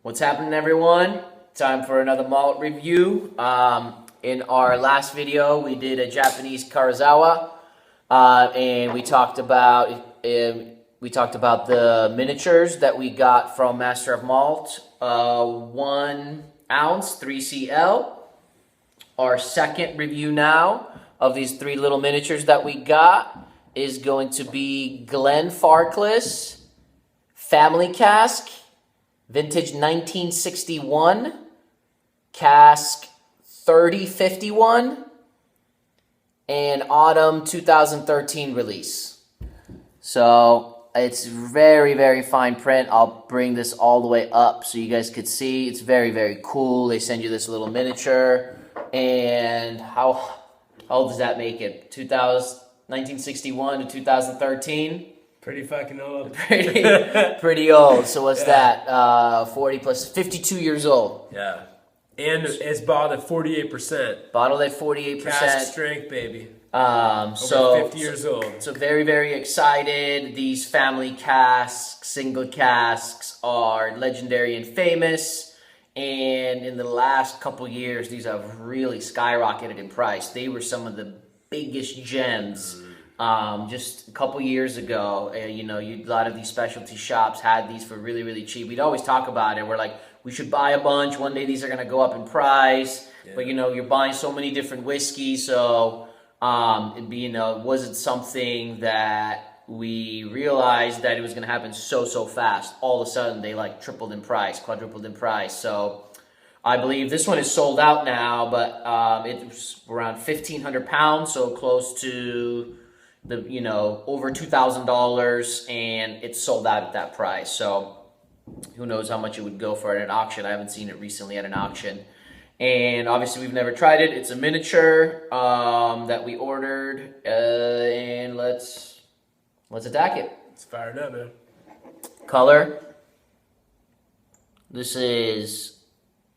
What's happening, everyone? Time for another malt review. In our last video, we did a Japanese Karazawa, and we talked about the miniatures that we got from Master of Malt, 1 ounce, 3cl. Our second review now of these 3 little miniatures that we got is going to be Glenfarclas Family Cask, Vintage 1961, Cask 3051, and Autumn 2013 release. So it's very, very fine print. I'll bring this all the way up so you guys could see. It's very, very cool. They send you this little miniature. And how old does that make it? 1961 to 2013? Pretty fucking old. Pretty old. So what's that? 40 plus 52 years old. Yeah. And it's bottled at 48%. Bottled at 48%. Cask strength, baby. Over 50 years old. So very, very excited. These family casks, single casks, are legendary and famous. And in the last couple years, these have really skyrocketed in price. They were some of the biggest gems. Just a couple years ago, a lot of these specialty shops had these for really, really cheap. We'd always talk about it. We're like, we should buy a bunch. One day these are going to go up in price. Yeah. But, you're buying so many different whiskeys. So, it wasn't something that we realized that it was going to happen so fast. All of a sudden, they tripled in price, quadrupled in price. So I believe this one is sold out now, but it's around 1,500 pounds, so close to over $2,000, and it's sold out at that price. So who knows how much it would go for at an auction. I haven't seen it recently at an auction. And obviously we've never tried it. It's a miniature that we ordered, and let's attack it. Let's fire it up, man. Color. This is,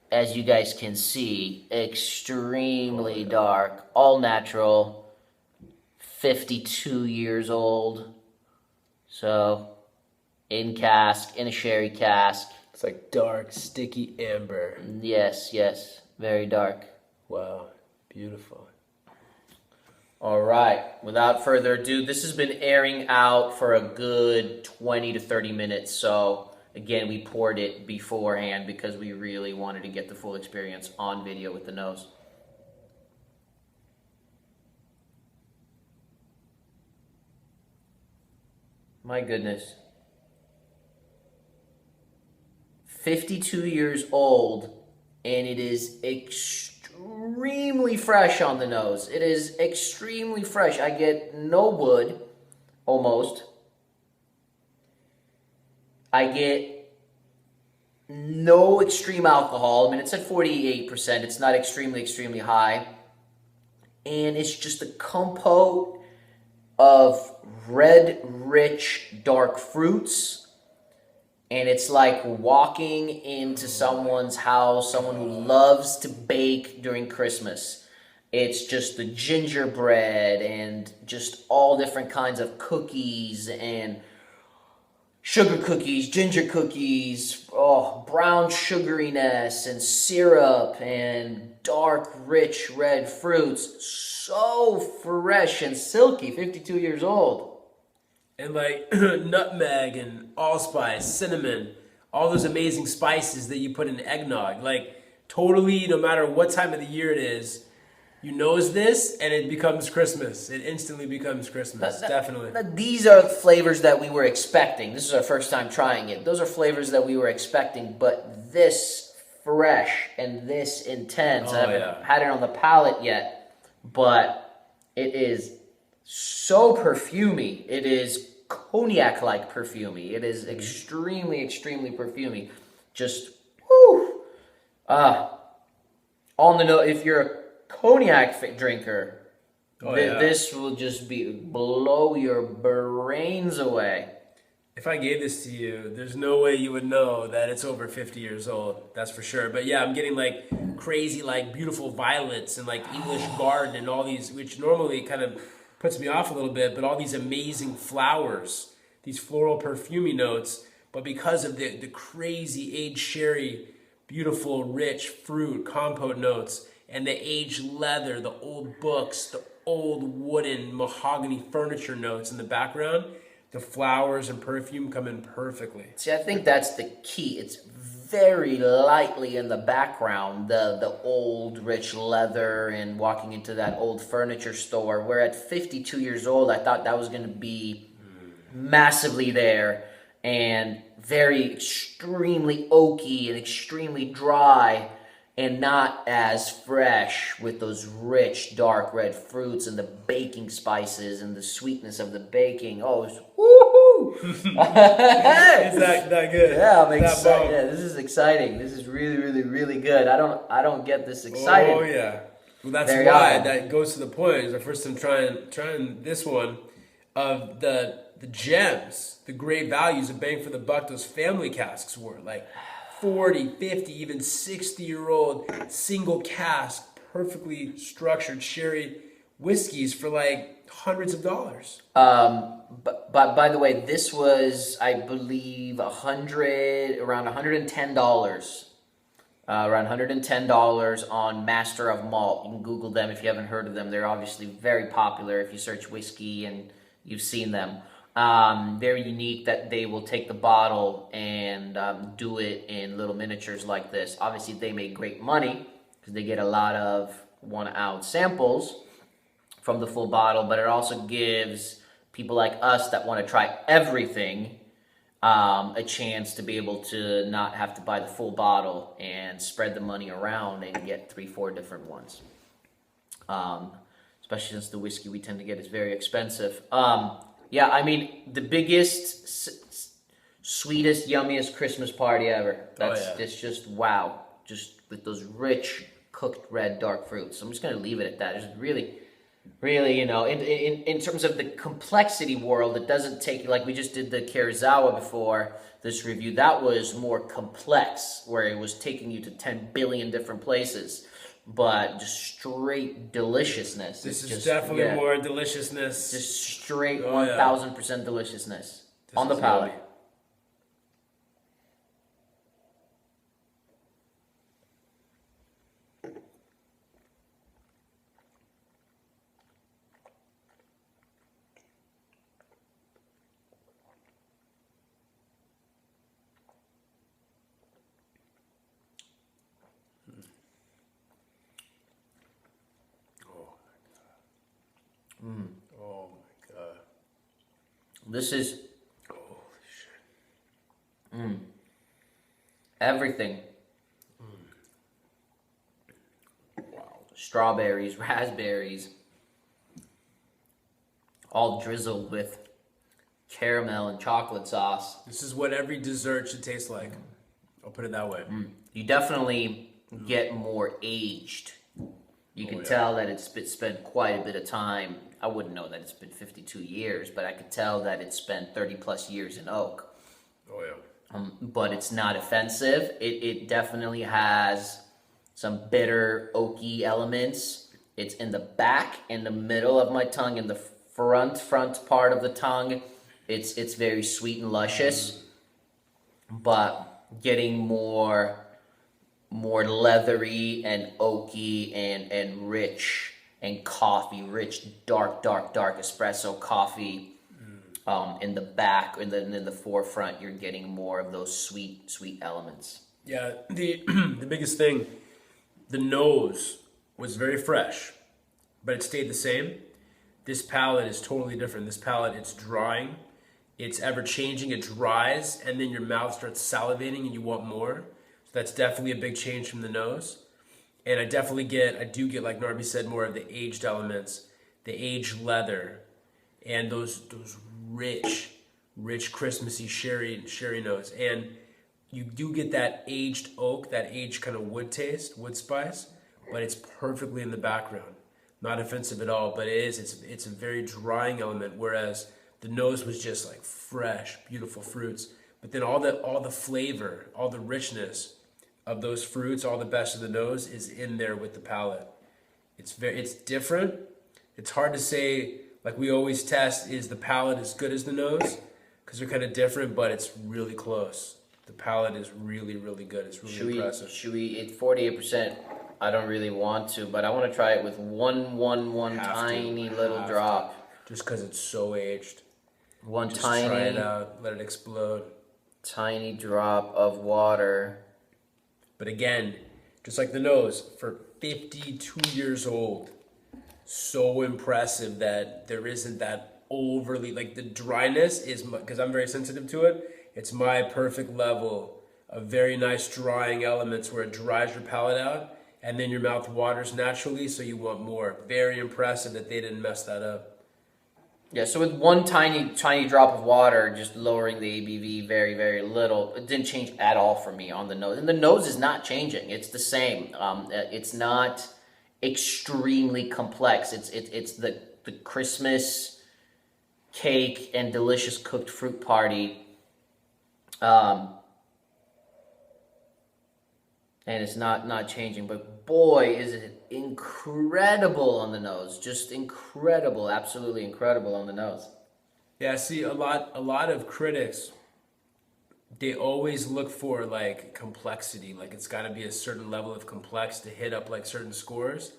as you guys can see, extremely dark, all natural. 52 years old. So, in cask, in a sherry cask. It's like dark, sticky amber. Yes, very dark. Wow, beautiful. All right, without further ado, this has been airing out for a good 20 to 30 minutes. So, again, we poured it beforehand because we really wanted to get the full experience on video with the nose. My goodness. 52 years old, and it is extremely fresh on the nose. It is extremely fresh. I get no wood, almost. I get no extreme alcohol. I mean, it's at 48%. It's not extremely high. And it's just a compote of red, rich, dark fruits. And it's like walking into someone's house, someone who loves to bake during Christmas. It's just the gingerbread and just all different kinds of cookies and sugar cookies, ginger cookies, brown sugariness and syrup and dark, rich red fruits. So fresh and silky, 52 years old. And nutmeg and allspice, cinnamon, all those amazing spices that you put in eggnog. Totally, no matter what time of the year it is, you nose this and it becomes Christmas. It instantly becomes Christmas, definitely. These are flavors that we were expecting. This is our first time trying it. Those are flavors that we were expecting, but this fresh and this intense. I haven't had it on the palate yet, but it is so perfumey. It is cognac-like perfumey. It is extremely perfumey. Just, whoo! On the note, if you're a cognac drinker, this will just blow your brains away. If I gave this to you, there's no way you would know that it's over 50 years old. That's for sure. But yeah, I'm getting crazy, beautiful violets and English garden and all these, which normally kind of puts me off a little bit, but all these amazing flowers, these floral perfumey notes, but because of the crazy aged sherry, beautiful, rich fruit, compote notes, and the aged leather, the old books, the old wooden mahogany furniture notes in the background, the flowers and perfume come in perfectly. See, I think that's the key. It's very lightly in the background, the old rich leather and walking into that old furniture store, where at 52 years old, I thought that was going to be massively there and very extremely oaky and extremely dry and not as fresh with those rich dark red fruits and the baking spices and the sweetness of the baking. Oh, it's woohoo! Is that good? Yeah, I'm excited. Yeah, this is exciting. This is really, really, really good. I don't get this excited. Oh yeah. Well, that's Very why often. that goes to the point. It's the first time trying this one of the gems, the great values of bang for the buck. Those family casks were like 40, 50, even 60-year-old single cask, perfectly structured sherry whiskeys for like hundreds of dollars. But by the way, this was, I believe, around $110. Around $110 on Master of Malt. You can Google them if you haven't heard of them. They're obviously very popular if you search whiskey and you've seen them. Very unique that they will take the bottle and do it in little miniatures like this. Obviously, they make great money because they get a lot of 1 ounce samples from the full bottle, but it also gives people like us that want to try everything a chance to be able to not have to buy the full bottle and spread the money around and get 3-4 different ones. Especially since the whiskey we tend to get is very expensive. Yeah, I mean, the biggest, sweetest, yummiest Christmas party ever. It's just wow. Just with those rich, cooked red dark fruits. I'm just going to leave it at that. It's really, really, in terms of the complexity world, it doesn't take, like we just did the Karazawa before this review. That was more complex, where it was taking you to 10 billion different places. But just straight deliciousness. This is just, definitely more deliciousness. Just straight 1000% deliciousness on the palate. Yummy. Oh my god. This is Holy shit. everything. Wow. Strawberries, raspberries, all drizzled with caramel and chocolate sauce. This is what every dessert should taste like. I'll put it that way. You definitely get more aged. You can tell that it's spent quite a bit of time. I wouldn't know that it's been 52 years, but I could tell that it's spent 30 plus years in oak. Oh yeah. But it's not offensive. It definitely has some bitter, oaky elements. It's in the back, in the middle of my tongue, in the front part of the tongue. It's very sweet and luscious, but getting more leathery and oaky and rich and coffee, rich, dark espresso coffee. In the back, and then in the forefront, you're getting more of those sweet elements. Yeah, the biggest thing, the nose was very fresh, but it stayed the same. This palate is totally different. This palate, it's drying, it's ever changing, it dries, and then your mouth starts salivating and you want more. So that's definitely a big change from the nose. And I do get, like Narby said, more of the aged elements, the aged leather, and those rich Christmassy sherry notes. And you do get that aged oak, that aged kind of wood taste, wood spice, but it's perfectly in the background. Not offensive at all, but it's a very drying element, whereas the nose was just like fresh, beautiful fruits. But then all the flavor, all the richness of those fruits, all the best of the nose is in there with the palate. It's different. It's hard to say, like we always test, is the palate as good as the nose? because they're kind of different, but it's really close. The palate is really, really good. It's really impressive. Should we? It's 48%. I don't really want to, but I want to try it with one tiny little drop. Just because it's so aged. One Just tiny. try it out. Let it explode. Tiny drop of water. But again, just like the nose, for 52 years old, so impressive that there isn't that overly, like the dryness is, because I'm very sensitive to it, it's my perfect level of very nice drying elements where it dries your palate out and then your mouth waters naturally, so you want more. Very impressive that they didn't mess that up. Yeah, so with one tiny drop of water, just lowering the ABV very, very little, it didn't change at all for me on the nose. And the nose is not changing. It's the same. It's not extremely complex. It's the Christmas cake and delicious cooked fruit party. And it's not changing, but boy, is it incredible on the nose. Just incredible, absolutely incredible on the nose. Yeah, see, a lot of critics, they always look for like complexity, like it's got to be a certain level of complex to hit up like certain scores,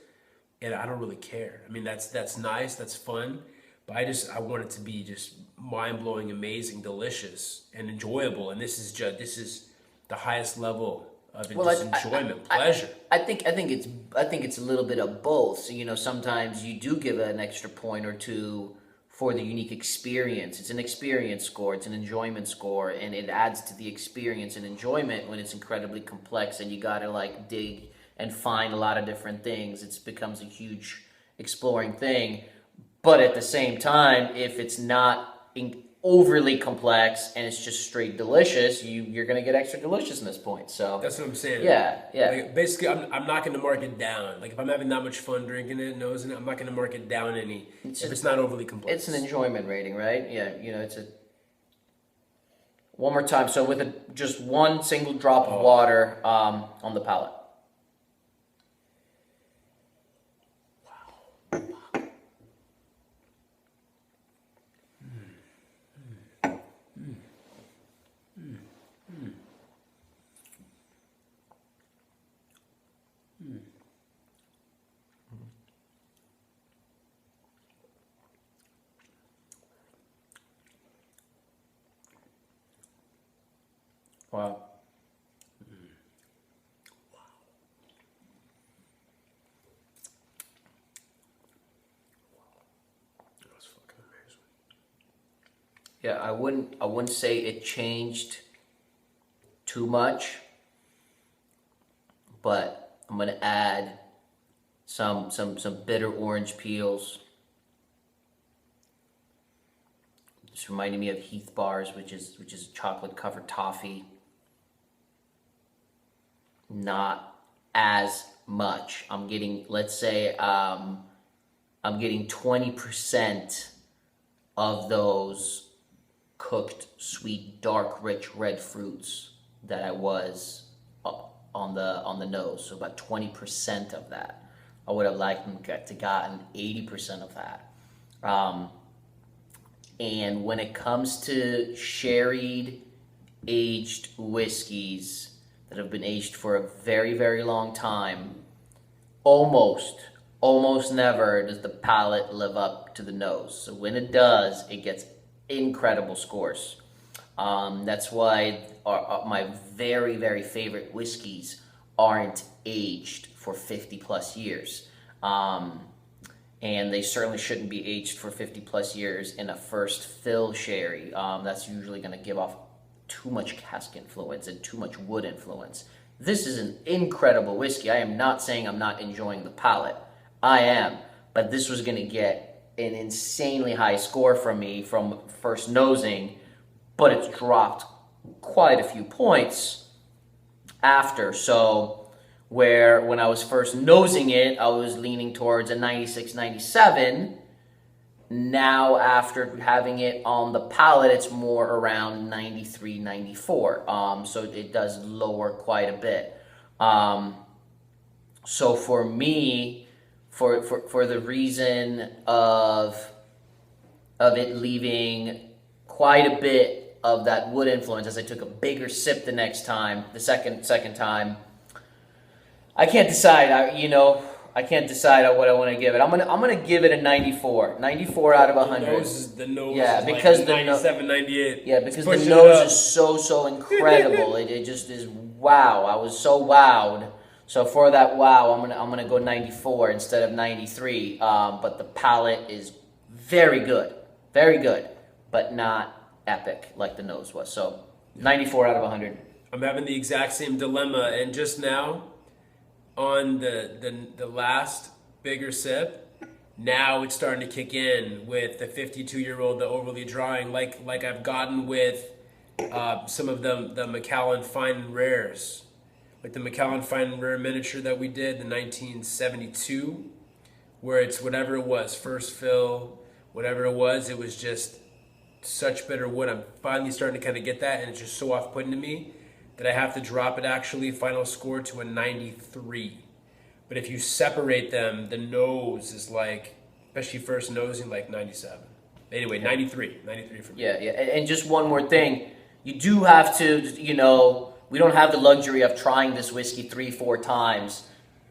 and I don't really care. I mean, that's nice, that's fun, but I want it to be just mind-blowing, amazing, delicious, and enjoyable. And this is the highest level of enjoyment, pleasure. I think it's a little bit of both. So, you know, sometimes you do give an extra point or two for the unique experience. It's an experience score, it's an enjoyment score, and it adds to the experience and enjoyment when it's incredibly complex and you gotta like dig and find a lot of different things. It becomes a huge exploring thing. But at the same time, if it's not overly complex and it's just straight delicious, you're gonna get extra deliciousness points. So that's what I'm saying. Yeah. Like, basically, I'm not gonna mark it down. Like if I'm having that much fun drinking it, nosing it, I'm not gonna mark it down any if it's not overly complex. It's an enjoyment rating, right? Yeah. You know, one more time. So with just one single drop of water on the palate. Wow. That's fucking amazing. Yeah, I wouldn't say it changed too much, but I'm gonna add some bitter orange peels. It's reminding me of Heath bars, which is chocolate covered toffee. Not as much. I'm getting, let's say, I'm getting 20% of those cooked, sweet, dark, rich red fruits that I was on the nose. So about 20% of that. I would have liked to gotten 80% of that. And when it comes to sherried aged whiskeys that have been aged for a very, very long time, almost never does the palate live up to the nose. So when it does, it gets incredible scores. That's why my very, very favorite whiskeys aren't aged for 50 plus years. And they certainly shouldn't be aged for 50 plus years in a first fill sherry. That's usually going to give off too much cask influence and too much wood influence. This is an incredible whiskey. I am not saying I'm not enjoying the palate. I am. But this was going to get an insanely high score from me from first nosing, but it's dropped quite a few points after. So where when I was first nosing it, I was leaning towards a 96, 97. Now, after having it on the palate, it's more around 93, 94. So it does lower quite a bit. So for me, for the reason of it leaving quite a bit of that wood influence as I took a bigger sip the next time, the second time. I can't decide. I can't decide on what I want to give it. I'm gonna give it a 94. 94 out of 100. The nose Yeah, is because like the 97, 98. Yeah, because Let's the push it nose up. is so incredible. it just is wow. I was so wowed. So for that wow, I'm gonna go 94 instead of 93. But the palate is very good, but not epic like the nose was. So 94 out of 100. I'm having the exact same dilemma, and just now, on the last bigger sip, now it's starting to kick in with the 52-year-old, the overly drawing, like I've gotten with some of the Macallan Fine and Rares, like the Macallan Fine and Rare miniature that we did, the 1972, where it's whatever it was, first fill, whatever it was just such bitter wood. I'm finally starting to kind of get that, and it's just so off-putting to me that I have to drop it actually, final score, to a 93. But if you separate them, the nose is like, especially first nosing, like 97. Anyway, 93 for me. Yeah. And just one more thing, you do have to, we don't have the luxury of trying this whiskey 3-4 times.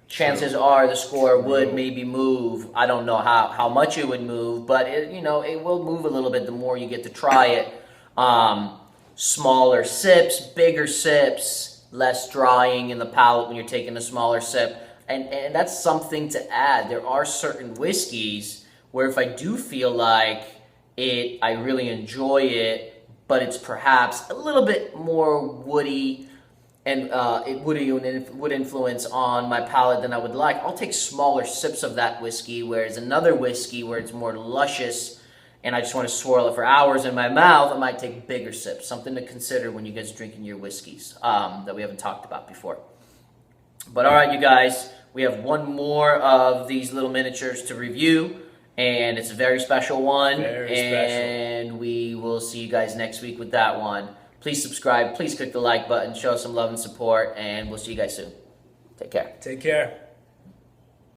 Chances are the score would maybe move. I don't know how much it would move, but it will move a little bit the more you get to try it. Smaller sips, bigger sips, less drying in the palate when you're taking a smaller sip. And that's something to add. There are certain whiskeys where if I do feel like I really enjoy it, but it's perhaps a little bit more woody and would influence on my palate than I would like, I'll take smaller sips of that whiskey, whereas another whiskey where it's more luscious and I just want to swirl it for hours in my mouth, I might take bigger sips. Something to consider when you guys are drinking your whiskeys that we haven't talked about before. But all right, you guys, we have one more of these little miniatures to review, and it's a very special one. And we will see you guys next week with that one. Please subscribe. Please click the like button. Show us some love and support, and we'll see you guys soon. Take care. Take care.